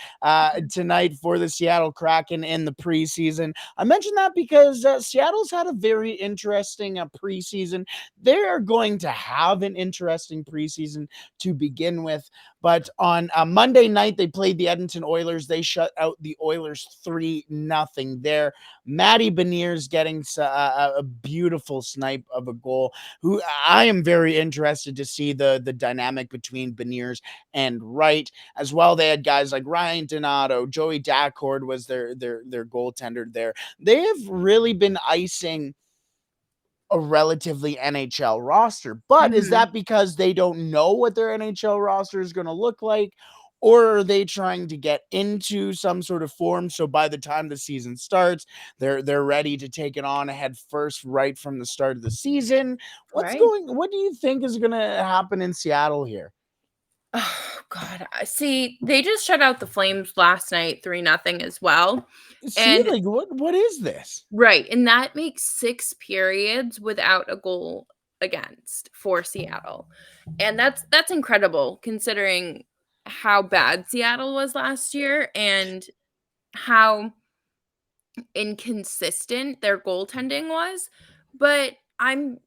S3: tonight for the Seattle Kraken in the preseason. I mentioned that because Seattle's had a very interesting preseason. They're going to have an interesting preseason to begin with. But on Monday night, they played the Edmonton Oilers. They shut out the Oilers 3-0 there. Matty Beniers getting a beautiful snipe of a goal. Who I am very interested to see the dynamic between Beniers and Wright as well. They had guys like Ryan Donato, Joey Daccord was their goaltender there. They have really been icing a relatively NHL roster, but is that because they don't know what their NHL roster is going to look like? Or are they trying to get into some sort of form so by the time the season starts, they're ready to take it on head first right from the start of the season? What do you think is going to happen in Seattle here?
S1: Oh God. See, they just shut out the Flames last night 3-0 as well.
S3: See, like what is this?
S1: Right. And that makes 6 periods without a goal against for Seattle. And that's incredible considering how bad Seattle was last year and how inconsistent their goaltending was. But I'm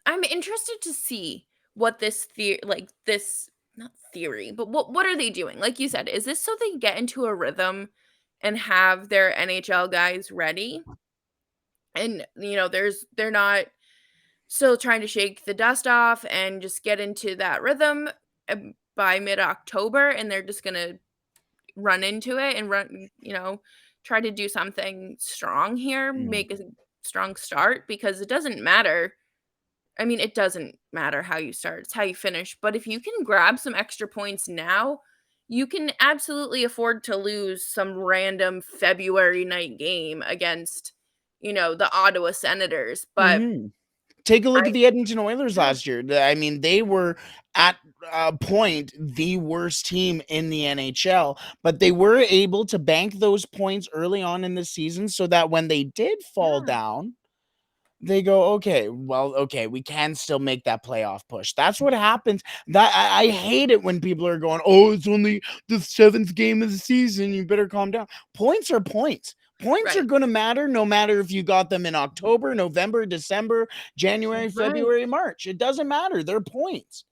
S1: interested to see what this not theory, but what are they doing? Like you said, is this so they get into a rhythm and have their NHL guys ready? And they're not still trying to shake the dust off and just get into that rhythm by mid-October, and they're just going to run into it and try to do something strong here, make a strong start, because it doesn't matter. I mean, it doesn't matter how you start, it's how you finish. But if you can grab some extra points now, you can absolutely afford to lose some random February night game against, the Ottawa Senators. But
S3: take a look at the Edmonton Oilers last year. I mean, they were at a point the worst team in the NHL, but they were able to bank those points early on in the season so that when they did fall down, they go, okay, we can still make that playoff push. That's what happens. That I hate it when people are going, oh, it's only the 7th game of the season, you better calm down. Points are points. Points are going to matter no matter if you got them in October, November, December, January, February, March. It doesn't matter. They're points.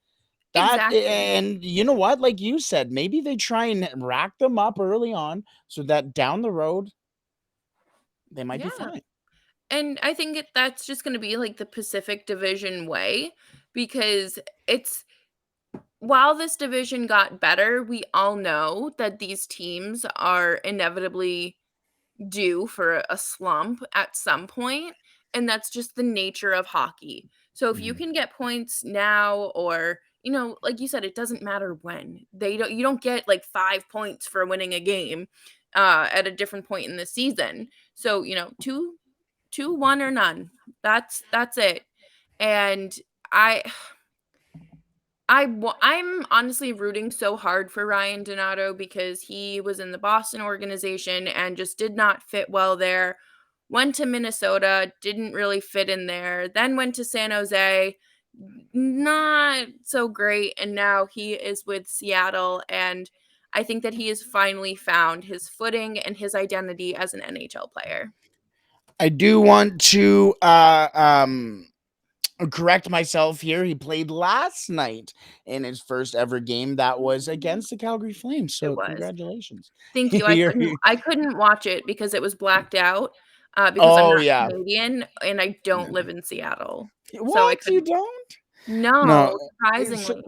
S3: And you know what? Like you said, maybe they try and rack them up early on so that down the road, they might be fine.
S1: And I think that's just going to be like the Pacific Division way, because while this division got better, we all know that these teams are inevitably due for a slump at some point, and that's just the nature of hockey. So if you
S3: Mhm.
S1: can get points now, or like you said, it doesn't matter when. You don't get like 5 points for winning a game at a different point in the season. So, 2, 1 or none. That's it. And I I'm honestly rooting so hard for Ryan Donato because he was in the Boston organization and just did not fit well there. Went to Minnesota, didn't really fit in there. Then went to San Jose, not so great. And now he is with Seattle. And I think that he has finally found his footing and his identity as an NHL player.
S3: I do want to correct myself here. He played last night in his first ever game. That was against the Calgary Flames.
S1: It
S3: So
S1: was.
S3: congratulations.
S1: Thank you. I couldn't watch it because it was blacked out, because I'm
S3: Oh
S1: not
S3: yeah.
S1: Canadian and I don't live in Seattle. So I
S3: What, you
S1: couldn't.
S3: don't? No.
S1: No,
S3: Sh-
S1: surprisingly.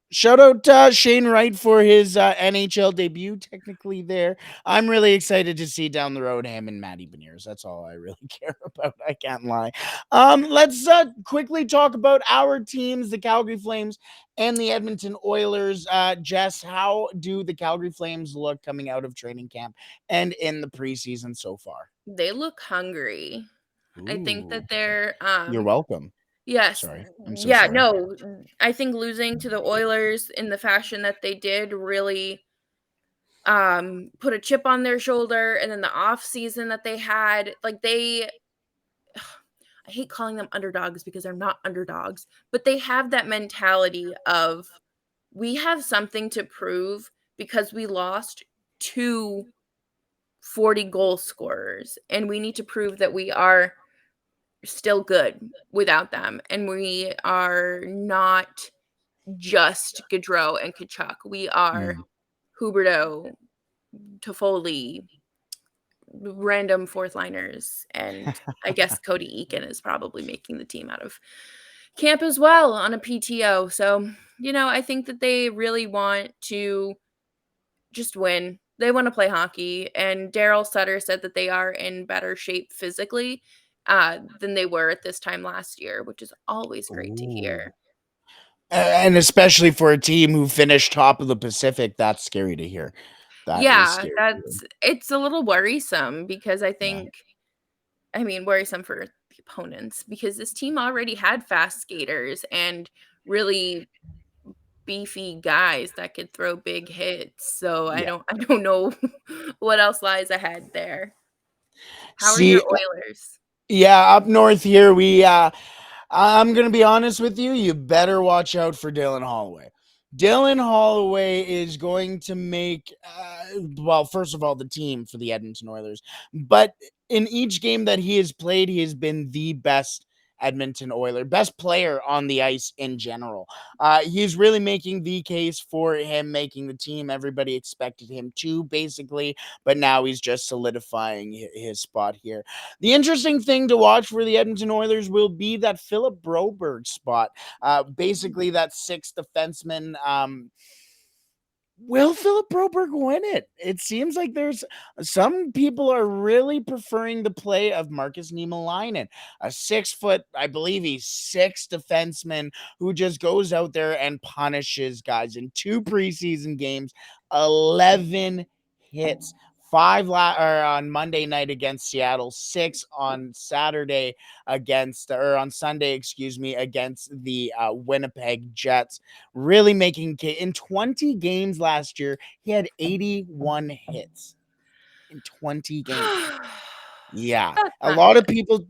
S3: Shout out Shane Wright for his NHL debut. Technically, there, I'm really excited to see down the road him and Matty Beniers. That's all I really care about. I can't lie. Let's quickly talk about our teams, the Calgary Flames and the Edmonton Oilers. Jess, how do the Calgary Flames look coming out of training camp and in the preseason so far?
S1: They look hungry. I think
S3: Ooh,
S1: that they're
S3: you're welcome.
S1: yes.
S3: Sorry, I'm so
S1: Yeah,
S3: sorry.
S1: no. I think losing to the Oilers in the fashion that they did really put a chip on their shoulder, and then the off season that they had, like I hate calling them underdogs because they're not underdogs, but they have that mentality of we have something to prove because we lost two 40 goal scorers, and we need to prove that we are still good without them, and we are not just Gaudreau and Kachuk. We are
S3: Mm.
S1: Huberdeau, Toffoli, random fourth liners, and I guess Cody Eakin is probably making the team out of camp as well on a PTO. So, I think that they really want to just win. They want to play hockey, and Daryl Sutter said that they are in better shape physically than they were at this time last year, which is always great to
S3: Ooh.
S1: hear.
S3: And especially for a team who finished top of the Pacific, that's scary to hear. That is
S1: Yeah,
S3: scary to hear.
S1: it's a little worrisome because
S3: Yeah.
S1: I mean, worrisome for the opponents because this team already had fast skaters and really beefy guys that could throw big hits. So I
S3: Yeah.
S1: don't know what else lies ahead there. How are your
S3: See,
S1: Oilers?
S3: yeah, up north here, I'm going to be honest with you. You better watch out for Dylan Holloway. Dylan Holloway is going to make, well, first of all, the team for the Edmonton Oilers. But in each game that he has played, he has been the best Edmonton Oiler, best player on the ice in general. He's really making the case for him making the team. Everybody expected him to, basically, but now he's just solidifying his spot here. The interesting thing to watch for the Edmonton Oilers will be that Philip Broberg spot, basically that sixth defenseman. Will Philip Broberg win it? It seems like there's some people are really preferring the play of Marcus Niemelainen, a 6 foot, I believe he's six defenseman who just goes out there and punishes guys in 2 preseason games, 11 hits. Or on Monday night against Seattle, 6 on Saturday or on Sunday, excuse me, against the Winnipeg Jets. Really making in 20 games last year, he had 81 hits in 20 games. Yeah,
S1: That's
S3: a
S1: not
S3: lot
S1: good.
S3: of people,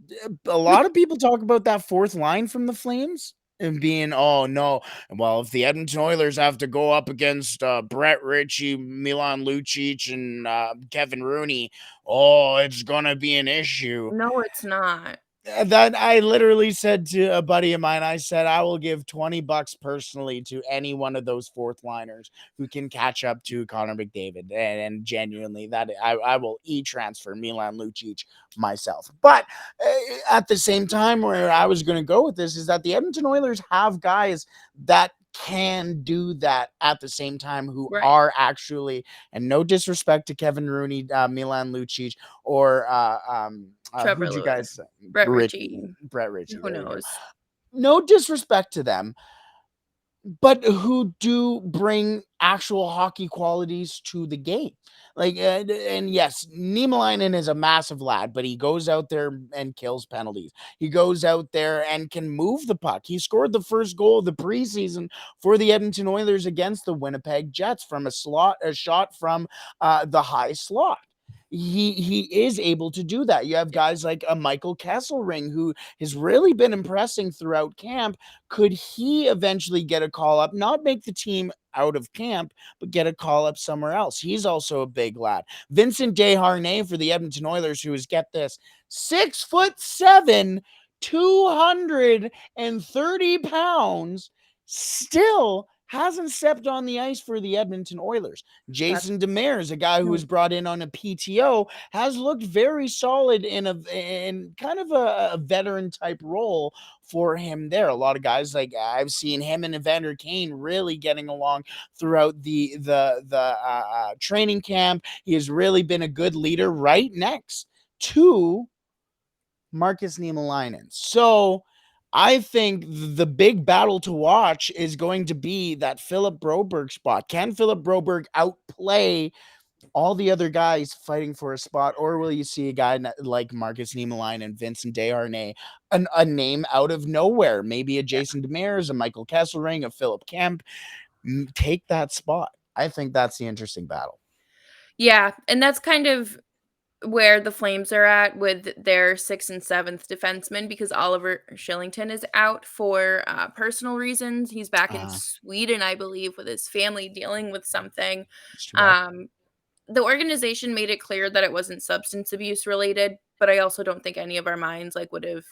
S3: a lot of people talk about that fourth line from the Flames and being, oh no, well, if the Edmonton Oilers have to go up against Brett Ritchie, Milan Lucic, and Kevin Rooney, oh, it's gonna be an issue.
S1: No, it's not.
S3: That I literally said to a buddy of mine, I said, I will give $20 personally to any one of those fourth liners who can catch up to Connor McDavid. And genuinely, that I will transfer Milan Lucic myself. But at the same time, where I was going to go with this is that the Edmonton Oilers have guys that can do that at the same time, who
S1: Right.
S3: are actually, and no disrespect to Kevin Rooney, Milan Lucic, or
S1: Trevor
S3: who'd you
S1: Lewis,
S3: guys say?
S1: Brett Ritchie,
S3: Brett Ritchie.
S1: who
S3: There you go.
S1: knows?
S3: No disrespect to them, but who do bring actual hockey qualities to the game. Like, and yes, Niemelainen is a massive lad, but he goes out there and kills penalties. He goes out there and can move the puck. He scored the first goal of the preseason for the Edmonton Oilers against the Winnipeg Jets from a shot from the high slot. He is able to do that. You have guys like a Michael Kesselring, who has really been impressing throughout camp. Could he eventually get a call up, not make the team out of camp, but get a call up somewhere else? He's also a big lad. Vincent Desharnais for the Edmonton Oilers, who is, get this, 6'7", 230 pounds, still hasn't stepped on the ice for the Edmonton Oilers. Jason Demere is a guy who was brought in on a PTO, has looked very solid in kind of a veteran type role for him there. A lot of guys, like I've seen him and Evander Kane really getting along throughout the training camp. He has really been a good leader right next to Markus Niemelainen. So I think the big battle to watch is going to be that Philip Broberg spot. Can Philip Broberg outplay all the other guys fighting for a spot, or will you see a guy like Markus Niemelainen and Vincent Desharnais, a name out of nowhere, maybe a Jason Demers, a Michael Kesselring, a Philip Kemp, take that spot? I think that's the interesting battle.
S1: Yeah, and that's kind of where the Flames are at with their 6th and 7th defensemen, because Oliver Shillington is out for personal reasons. He's back in Sweden, I believe, with his family dealing with something. The organization made it clear that it wasn't substance abuse related, but I also don't think any of our minds would have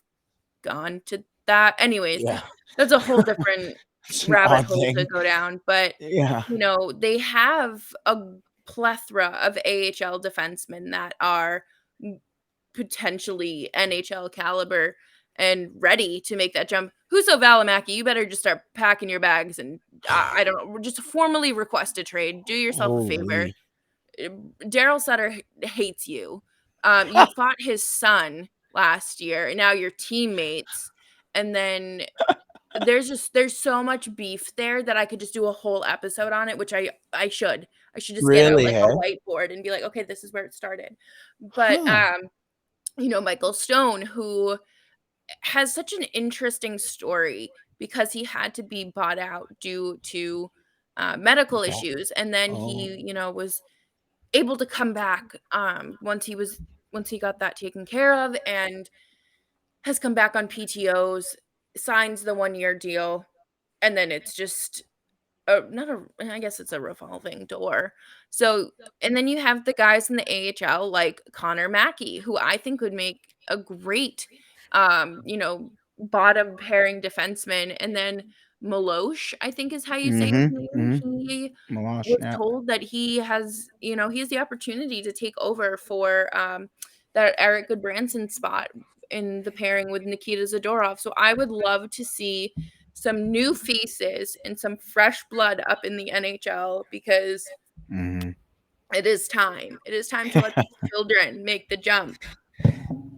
S1: gone to that. Anyways,
S3: Yeah.
S1: that's a whole different
S3: It's an
S1: rabbit
S3: odd
S1: hole to
S3: thing.
S1: go down. But
S3: Yeah.
S1: they have a plethora of AHL defensemen that are potentially NHL caliber and ready to make that jump. Huso Valimaki, you better just start packing your bags and I don't know, just formally request a trade. Do yourself a favor.
S3: Holy.
S1: Daryl Sutter hates you. You fought his son last year, and now you're teammates. And then there's so much beef there that I could just do a whole episode on it, which I should. I should just get out
S3: Really,
S1: like
S3: eh?
S1: a whiteboard and be like, okay, this is where it started. But
S3: Huh.
S1: Michael Stone, who has such an interesting story because he had to be bought out due to medical
S3: Okay.
S1: issues, and then
S3: Oh.
S1: he was able to come back once he got that taken care of, and has come back on PTOs, signs the 1-year deal, and then it's just not a I guess it's a revolving door. So, and then you have the guys in the AHL like Conor Mackey, who I think would make a great bottom pairing defenseman, and then Milosh, I think is how you say his name. He
S3: Milosh,
S1: was
S3: yeah.
S1: told that he has the opportunity to take over for that Eric Goodbranson spot in the pairing with Nikita Zadorov. So I would love to see some new faces and some fresh blood up in the NHL, because it is time. It is time to let the children make the jump.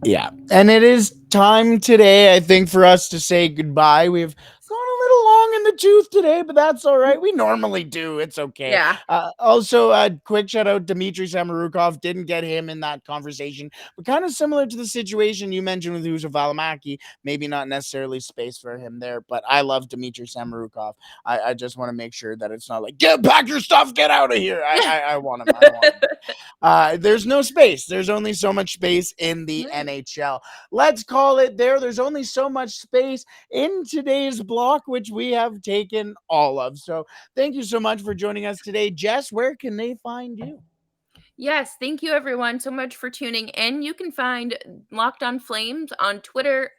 S3: Yeah. And it is time today, I think, for us to say goodbye. We've gone a little long in the tooth today, but that's all right. We normally do. It's okay.
S1: Yeah.
S3: Also, a quick shout out, Dmitry Samarukov. Didn't get him in that conversation, but kind of similar to the situation you mentioned with Huso Valimaki. Maybe not necessarily space for him there, but I love Dmitry Samarukov. I just want to make sure that it's not like, pack your stuff, get out of here. I want him. I want him. There's no space. There's only so much space in the NHL. Let's call it there. There's only so much space in today's block, which we have taken all of. So thank you so much for joining us today. Jess, where can they find you?
S1: Yes, thank you everyone so much for tuning in. You can find Locked on Flames on Twitter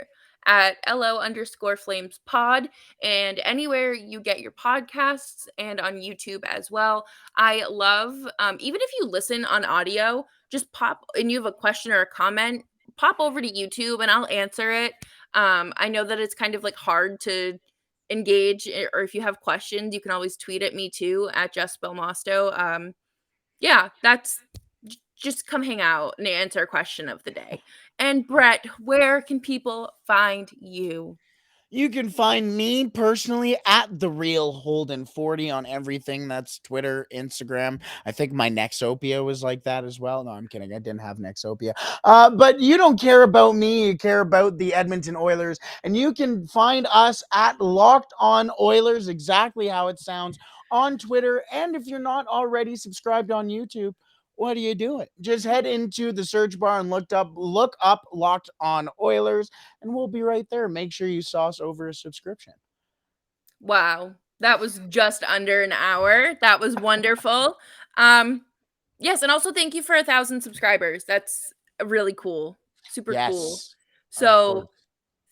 S1: at LO_FlamesPod, and anywhere you get your podcasts, and on YouTube as well. I love, even if you listen on audio, just pop and you have a question or a comment, pop over to YouTube and I'll answer it. I know that it's kind of hard to engage, or if you have questions, you can always tweet at me too at Jess Belmosto. Yeah, that's just come hang out and answer a question of the day. And Brett, where can people find you?
S3: You can find me personally at the real Holden 40 on everything. That's Twitter, Instagram. I think my Nexopia was like that as well. No, I'm kidding. I didn't have Nexopia. But you don't care about me. You care about the Edmonton Oilers. And you can find us at Locked On Oilers, exactly how it sounds, on Twitter. And if you're not already subscribed on YouTube, what are you doing? Just head into the search bar and look up Locked On Oilers, and we'll be right there. Make sure you sauce over a subscription.
S1: Wow, that was just under an hour. That was wonderful. Yes, and also thank you for 1,000 subscribers. That's really cool. Super cool.
S3: Yes, of course.
S1: So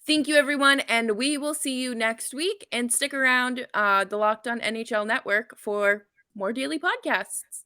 S1: thank you, everyone, and we will see you next week. And stick around the Locked On NHL Network for more daily podcasts.